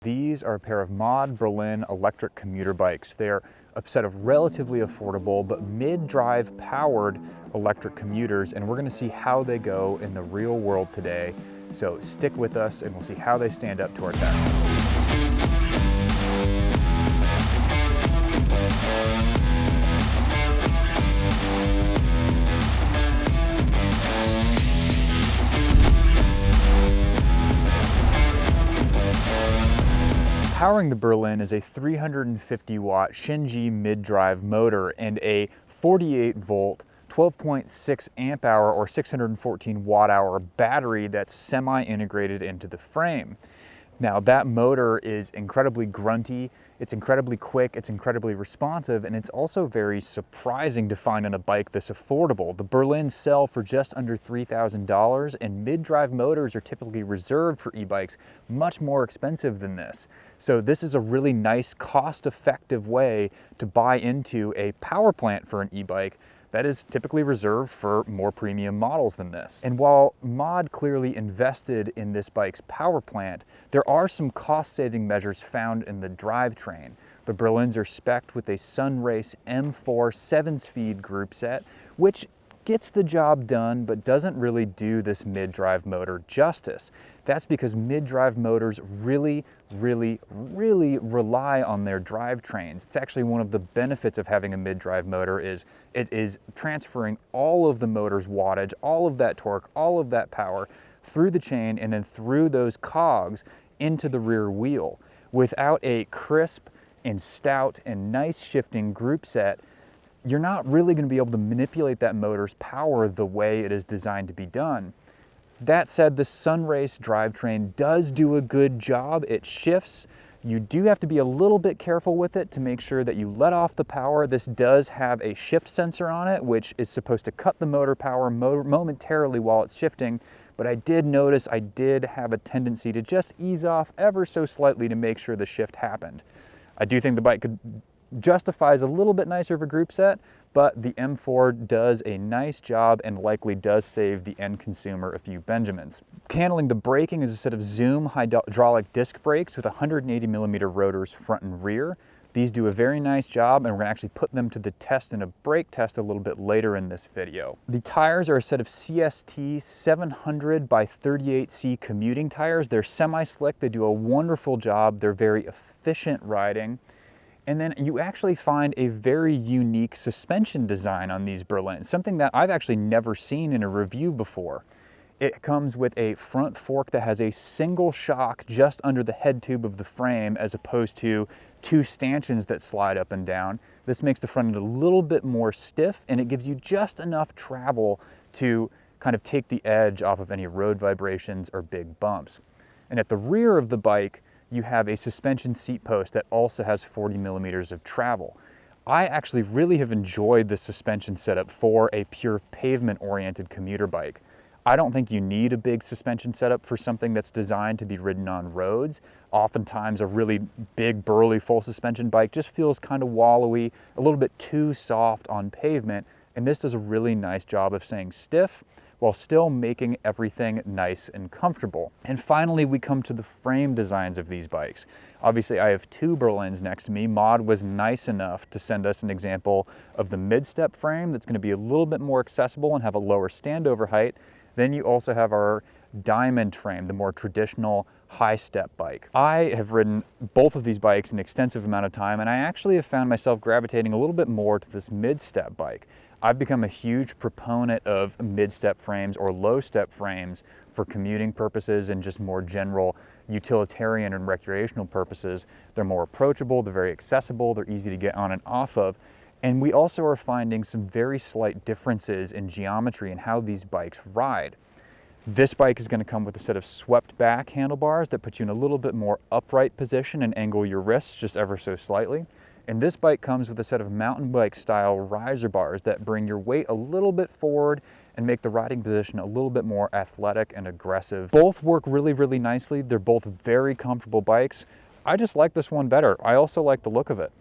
These are a pair of Mod Berlin electric commuter bikes. They are a set of relatively affordable but mid-drive powered electric commuters, and we're going to see how they go in the real world today. So stick with us and we'll see how they stand up to our test. Powering the Berlin is a 350 watt Shengyi mid-drive motor and a 48 volt 12.6 amp hour or 614 watt hour battery that's semi-integrated into the frame. Now that motor is incredibly grunty, it's incredibly quick, it's incredibly responsive, and it's also very surprising to find on a bike this affordable. The Berlins sell for just under $3,000, and mid-drive motors are typically reserved for e-bikes much more expensive than this. So this is a really nice, cost-effective way to buy into a power plant for an e-bike that is typically reserved for more premium models than this. And while Mod clearly invested in this bike's power plant, there are some cost-saving measures found in the drivetrain. The Berlins are spec'd with a SunRace M4 7-speed group set, which gets the job done but doesn't really do this mid-drive motor justice. That's because mid-drive motors really rely on their drivetrains. It's actually one of the benefits of having a mid-drive motor is it is transferring all of the motor's wattage, all of that torque, all of that power through the chain and then through those cogs into the rear wheel. Without a crisp and stout and nice shifting group set, you're not really going to be able to manipulate that motor's power the way it is designed to be done. That said, the SunRace drivetrain does do a good job. It shifts. You do have to be a little bit careful with it to make sure that you let off the power. This does have a shift sensor on it, which is supposed to cut the motor power momentarily while it's shifting. But I did notice I did have a tendency to just ease off ever so slightly to make sure the shift happened. I do think the bike justifies a little bit nicer of a group set, but the M4 does a nice job and likely does save the end consumer a few Benjamins. Handling the braking is a set of Zoom hydraulic disc brakes with 180mm rotors front and rear. These do a very nice job, and we're going to actually put them to the test in a brake test a little bit later in this video. The tires are a set of CST 700 by 38C commuting tires. They're semi-slick, they do a wonderful job, they're very efficient riding. And then you actually find a very unique suspension design on these Berlins, something that I've actually never seen in a review before. It comes with a front fork that has a single shock just under the head tube of the frame as opposed to two stanchions that slide up and down. This makes the front end a little bit more stiff, and it gives you just enough travel to kind of take the edge off of any road vibrations or big bumps. And at the rear of the bike, you have a suspension seat post that also has 40mm of travel. I actually really have enjoyed the suspension setup for a pure pavement-oriented commuter bike. I don't think you need a big suspension setup for something that's designed to be ridden on roads. Oftentimes a really big, burly, full suspension bike just feels kind of wallowy, a little bit too soft on pavement, and this does a really nice job of staying stiff while still making everything nice and comfortable. And finally, we come to the frame designs of these bikes. Obviously, I have two Berlins next to me. Mod was nice enough to send us an example of the mid-step frame that's going to be a little bit more accessible and have a lower standover height. Then you also have our diamond frame, the more traditional high-step bike. I have ridden both of these bikes an extensive amount of time, and I actually have found myself gravitating a little bit more to this mid-step bike. I've become a huge proponent of mid-step frames or low-step frames for commuting purposes and just more general utilitarian and recreational purposes. They're more approachable, they're very accessible, they're easy to get on and off of. And we also are finding some very slight differences in geometry and how these bikes ride. This bike is going to come with a set of swept back handlebars that put you in a little bit more upright position and angle your wrists just ever so slightly. And this bike comes with a set of mountain bike style riser bars that bring your weight a little bit forward and make the riding position a little bit more athletic and aggressive. Both work really nicely. They're both very comfortable bikes. I just like this one better. I also like the look of it.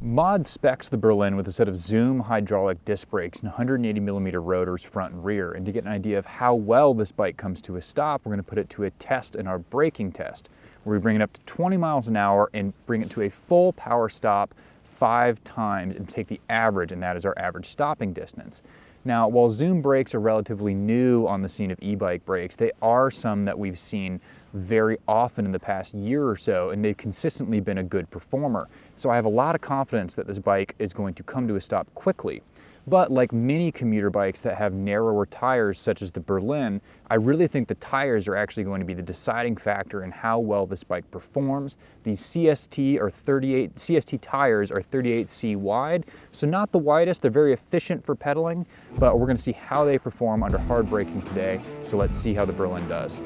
Mod specs the Berlin with a set of Zoom hydraulic disc brakes and 180mm rotors front and rear. And to get an idea of how well this bike comes to a stop, we're going to put it to a test in our braking test, where we bring it up to 20 miles an hour and bring it to a full power stop 5 times and take the average, and that is our average stopping distance. Now, while Zoom brakes are relatively new on the scene of e-bike brakes, they are some that we've seen very often in the past year or so, and they've consistently been a good performer. So I have a lot of confidence that this bike is going to come to a stop quickly. But like many commuter bikes that have narrower tires, such as the Berlin, I really think the tires are actually going to be the deciding factor in how well this bike performs. These CST tires are 38C wide, so not the widest. They're very efficient for pedaling, but we're going to see how they perform under hard braking today. So let's see how the Berlin does.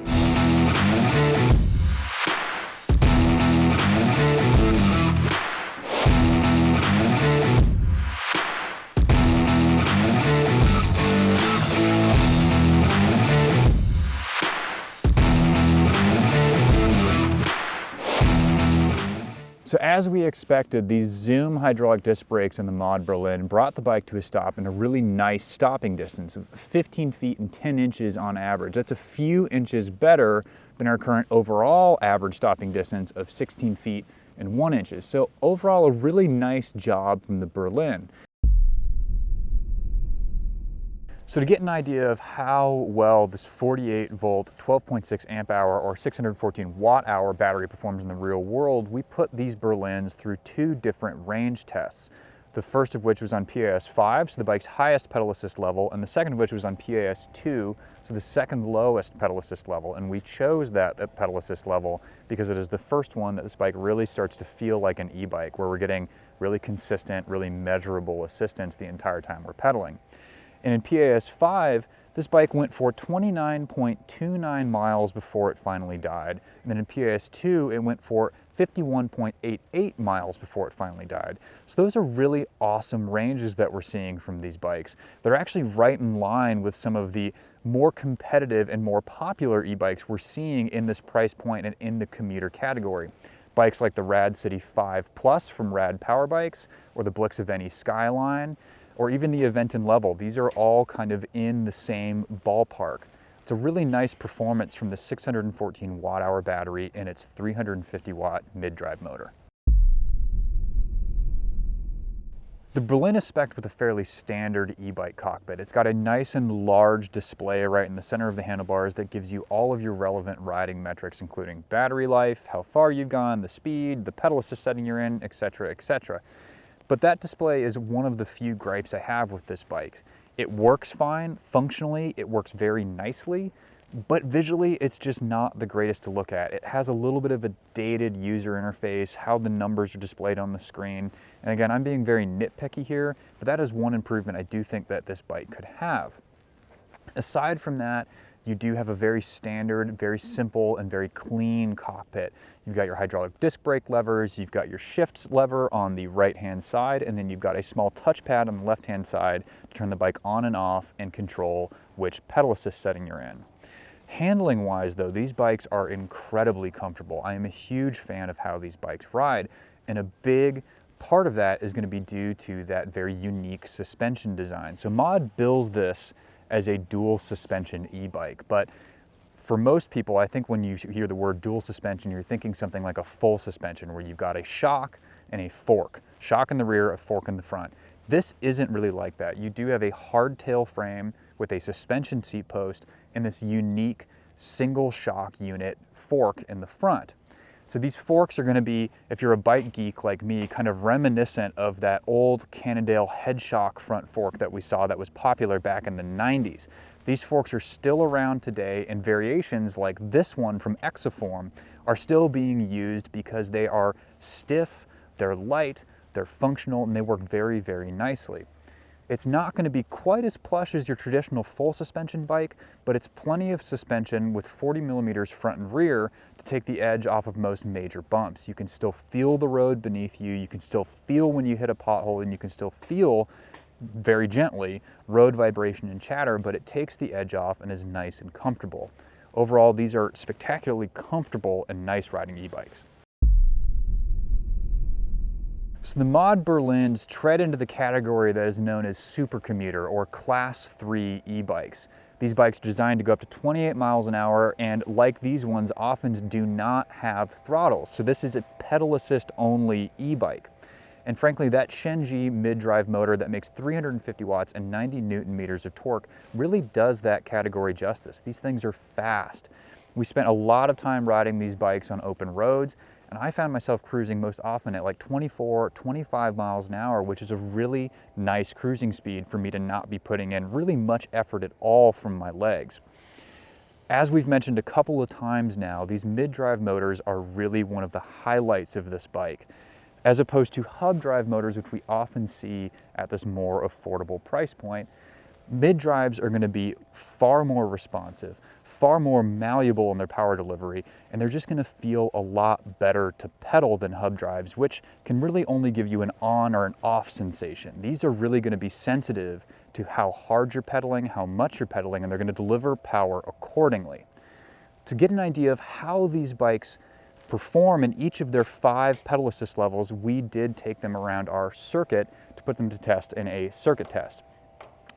So as we expected, these Zoom hydraulic disc brakes in the Mod Berlin brought the bike to a stop in a really nice stopping distance of 15 feet and 10 inches on average. That's a few inches better than our current overall average stopping distance of 16 feet and 1 inch. So overall, a really nice job from the Berlin. So to get an idea of how well this 48 volt, 12.6 amp hour or 614 watt hour battery performs in the real world, we put these Berlins through 2 different range tests. The first of which was on PAS 5, so the bike's highest pedal assist level, and the second of which was on PAS 2, so the second lowest pedal assist level. And we chose that at pedal assist level because it is the first one that this bike really starts to feel like an e-bike, where we're getting really consistent, really measurable assistance the entire time we're pedaling. And in PAS 5, this bike went for 29.29 miles before it finally died. And then in PAS 2, it went for 51.88 miles before it finally died. So those are really awesome ranges that we're seeing from these bikes. They're actually right in line with some of the more competitive and more popular e-bikes we're seeing in this price point and in the commuter category. Bikes like the Rad City 5 Plus from Rad Power Bikes, or the Blix Eventi Skyline, or even the Aventon Level. These are all kind of in the same ballpark. It's a really nice performance from the 614 watt hour battery and its 350 watt mid-drive motor. The Berlin is spec'd with a fairly standard e-bike cockpit. It's got a nice and large display right in the center of the handlebars that gives you all of your relevant riding metrics, including battery life, how far you've gone, the speed, the pedal assist setting you're in, etc., etc. But that display is one of the few gripes I have with this bike. It works fine, functionally, it works very nicely, but visually it's just not the greatest to look at. It has a little bit of a dated user interface, how the numbers are displayed on the screen. And again, I'm being very nitpicky here, but that is one improvement I do think that this bike could have. Aside from that, you do have a very standard, very simple, and very clean cockpit. You've got your hydraulic disc brake levers, you've got your shift lever on the right-hand side, and then you've got a small touchpad on the left-hand side to turn the bike on and off and control which pedal assist setting you're in. Handling-wise, though, these bikes are incredibly comfortable. I am a huge fan of how these bikes ride, and a big part of that is going to be due to that very unique suspension design. So Mod bills this as a dual suspension e-bike, but for most people, I think when you hear the word dual suspension, you're thinking something like a full suspension where you've got a shock and a fork. Shock in the rear, a fork in the front. This isn't really like that. You do have a hardtail frame with a suspension seat post and this unique single shock unit fork in the front. So these forks are going to be, if you're a bike geek like me, kind of reminiscent of that old Cannondale head shock front fork that we saw that was popular back in the 90s. These forks are still around today, and variations like this one from Exoform are still being used because they are stiff, they're light, they're functional, and they work very, very nicely. It's not going to be quite as plush as your traditional full suspension bike, but it's plenty of suspension with 40 millimeters front and rear to take the edge off of most major bumps. You can still feel the road beneath you, you can still feel when you hit a pothole, and you can still feel very gently road vibration and chatter, but it takes the edge off and is nice and comfortable. Overall, these are spectacularly comfortable and nice riding e-bikes. So the Mod Berlins tread into the category that is known as super commuter or class 3 e-bikes. These bikes are designed to go up to 28 miles an hour, and like these ones, often do not have throttles. So this is a pedal assist only e-bike. And frankly, that Shengyi mid-drive motor that makes 350 watts and 90 Newton meters of torque really does that category justice. These things are fast. We spent a lot of time riding these bikes on open roads, and I found myself cruising most often at like 24, 25 miles an hour, which is a really nice cruising speed for me to not be putting in really much effort at all from my legs. As we've mentioned a couple of times now, these mid-drive motors are really one of the highlights of this bike, as opposed to hub drive motors, which we often see at this more affordable price point. Mid-drives are going to be far more responsive, far more malleable in their power delivery, and they're just going to feel a lot better to pedal than hub drives, which can really only give you an on or an off sensation. These are really going to be sensitive to how hard you're pedaling, how much you're pedaling, and they're going to deliver power accordingly. To get an idea of how these bikes perform in each of their 5 pedal assist levels, we did take them around our circuit to put them to test in a circuit test.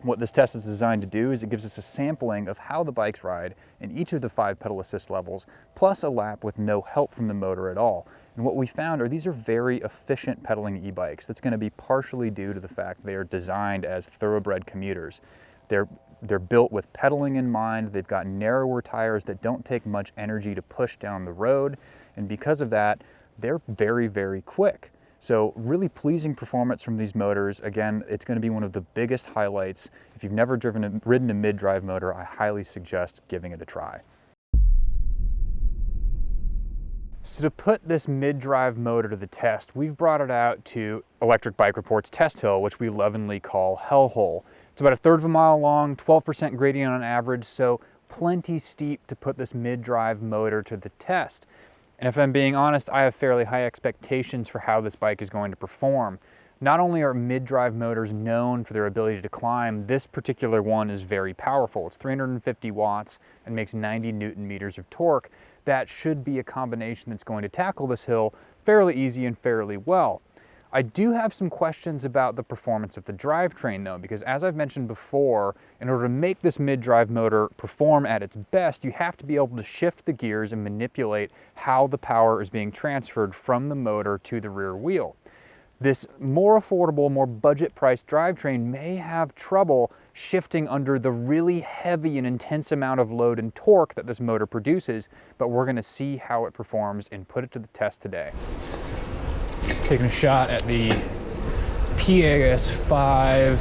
What this test is designed to do is it gives us a sampling of how the bikes ride in each of the 5 pedal assist levels, plus a lap with no help from the motor at all. And what we found are these are very efficient pedaling e-bikes. That's going to be partially due to the fact they are designed as thoroughbred commuters. They're built with pedaling in mind. They've got narrower tires that don't take much energy to push down the road. And because of that, they're very, very quick. So really pleasing performance from these motors. Again, it's going to be one of the biggest highlights. If you've never ridden a mid-drive motor, I highly suggest giving it a try. So to put this mid-drive motor to the test, we've brought it out to Electric Bike Report's test hill, which we lovingly call Hellhole. It's about 1/3 of a mile long, 12% gradient on average, so plenty steep to put this mid-drive motor to the test. And if I'm being honest, I have fairly high expectations for how this bike is going to perform. Not only are mid-drive motors known for their ability to climb, this particular one is very powerful. It's 350 watts and makes 90 Newton meters of torque. That should be a combination that's going to tackle this hill fairly easy and fairly well. I do have some questions about the performance of the drivetrain though, because as I've mentioned before, in order to make this mid-drive motor perform at its best, you have to be able to shift the gears and manipulate how the power is being transferred from the motor to the rear wheel. This more affordable, more budget-priced drivetrain may have trouble shifting under the really heavy and intense amount of load and torque that this motor produces, but we're going to see how it performs and put it to the test today. Taking a shot at the PAS5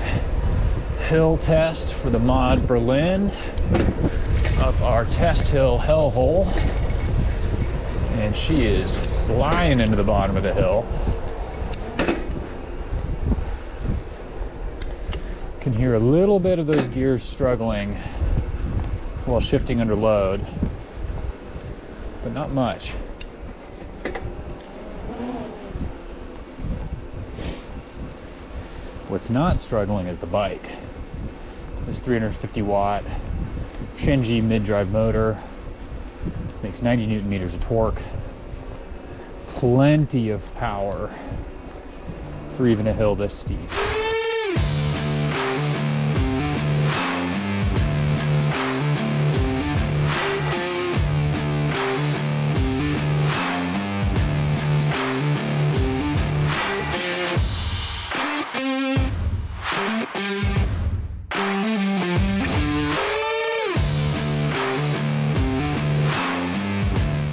hill test for the Mod Berlin up our test hill Hellhole, and she is flying into the bottom of the hill. Can hear a little bit of those gears struggling while shifting under load, but not much. What's not struggling is the bike. This 350 watt Shengyi mid-drive motor makes 90 Newton meters of torque. Plenty of power for even a hill this steep.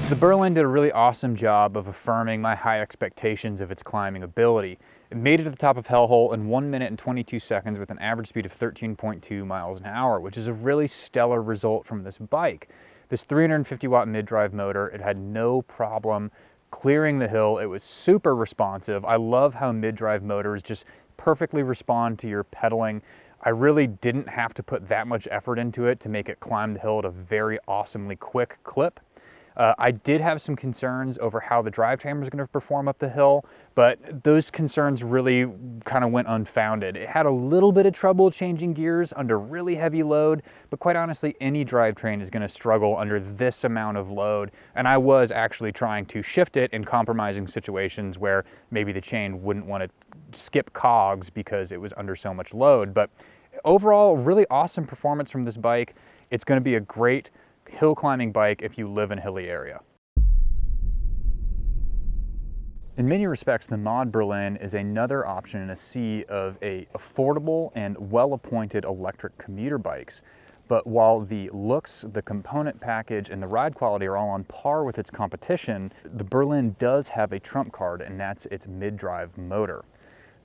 The Berlin did a really awesome job of affirming my high expectations of its climbing ability. It made it to the top of Hellhole in 1 minute and 22 seconds with an average speed of 13.2 miles an hour, which is a really stellar result from this bike. This 350 watt mid-drive motor, it had no problem clearing the hill. It was super responsive. I love how mid-drive motors just perfectly respond to your pedaling. I really didn't have to put that much effort into it to make it climb the hill at a very awesomely quick clip. I did have some concerns over how the drivetrain was going to perform up the hill, but those concerns really kind of went unfounded. It had a little bit of trouble changing gears under really heavy load, but quite honestly, any drivetrain is going to struggle under this amount of load. And I was actually trying to shift it in compromising situations where maybe the chain wouldn't want to skip cogs because it was under so much load. But overall, really awesome performance from this bike. It's going to be a great hill climbing bike if you live in a hilly area. In many respects, the Mod Berlin is another option in a sea of affordable and well-appointed electric commuter bikes. But while the looks, the component package, and the ride quality are all on par with its competition, the Berlin does have a trump card, and that's its mid-drive motor.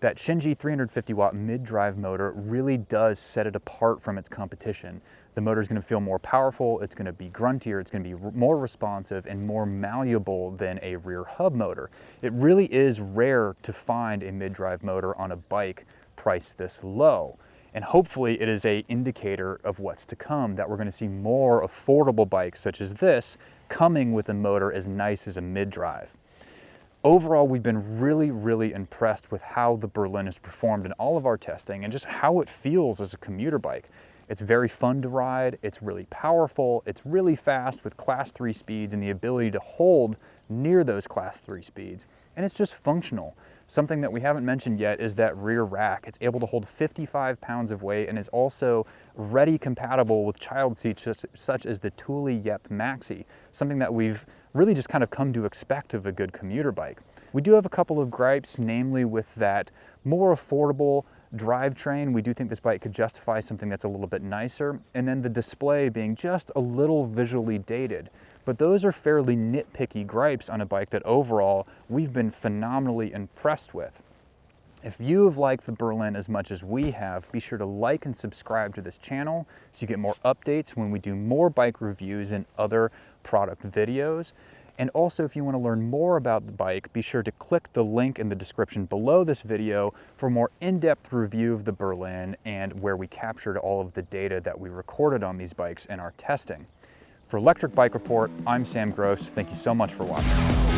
That Shengyi 350-watt mid-drive motor really does set it apart from its competition. The motor is going to feel more powerful, it's going to be gruntier, it's going to be more responsive and more malleable than a rear hub motor. It really is rare to find a mid-drive motor on a bike priced this low. And hopefully it is an indicator of what's to come, that we're going to see more affordable bikes such as this coming with a motor as nice as a mid-drive. Overall, we've been really impressed with how the Berlin has performed in all of our testing and just how it feels as a commuter bike. It's very fun to ride, it's really powerful, it's really fast with Class 3 speeds and the ability to hold near those Class 3 speeds. And it's just functional. Something that we haven't mentioned yet is that rear rack. It's able to hold 55 pounds of weight and is also ready compatible with child seats such as the Thule Yep Maxi, something that we've really just kind of come to expect of a good commuter bike. We do have a couple of gripes, namely with that more affordable drivetrain. We do think this bike could justify something that's a little bit nicer, and then the display being just a little visually dated. But those are fairly nitpicky gripes on a bike that overall we've been phenomenally impressed with. If you have liked the Berlin as much as we have, be sure to like and subscribe to this channel so you get more updates when we do more bike reviews and other product videos. And also, if you want to learn more about the bike, be sure to click the link in the description below this video for a more in-depth review of the Berlin and where we captured all of the data that we recorded on these bikes in our testing. For Electric Bike Report, I'm Sam Gross. Thank you so much for watching.